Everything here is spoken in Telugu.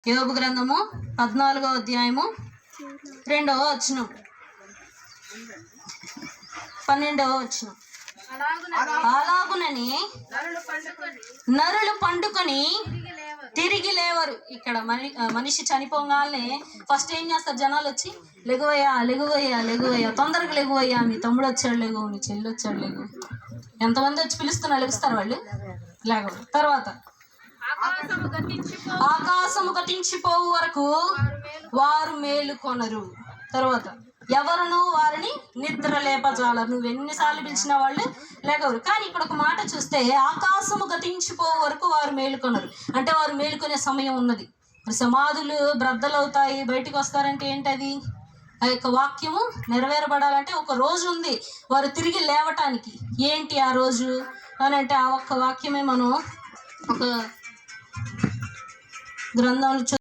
యోబు గ్రంథము 14వ అధ్యాయము 2వ వచనం 12వ వచనం. అలాగునని నరులు పండుకొని తిరిగి లేవరు. ఇక్కడ మనిషి చనిపోగానే ఫస్ట్ ఏం చేస్తారు జనాలు వచ్చి, లెగువయ్యా లెగువయ్యా లెగువయ్యా, తొందరగా లెగువయ్యా, మీ తమ్ముడు వచ్చాడు లెగు, మీ చెల్లి వచ్చాడు లెగు. ఎంతమంది వచ్చి పిలుస్తున్నా లెగుస్తారు వాళ్ళు? లేగరు. తర్వాత ఆకాశము గతించిపోవు వరకు వారు మేలుకొనరు. తర్వాత ఎవరును వారిని నిద్ర లేపజాలరు. నువ్వు ఎన్నిసార్లు పిలిచిన వాళ్ళు లేగవరు. కానీ ఇక్కడ ఒక మాట చూస్తే ఆకాశము గతించిపోవు వరకు వారు మేలుకొనరు అంటే వారు మేలుకొనే సమయం ఉన్నది. మరి సమాధులు బ్రద్దలవుతాయి, బయటికి వస్తారంటే ఏంటది? ఆ యొక్క వాక్యము నెరవేరబడాలంటే ఒక రోజు ఉంది వారు తిరిగి లేవటానికి. ఏంటి ఆ రోజు అని అంటే ఆ ఒక్క వాక్యమే మనం ఒక గ్రంథంలో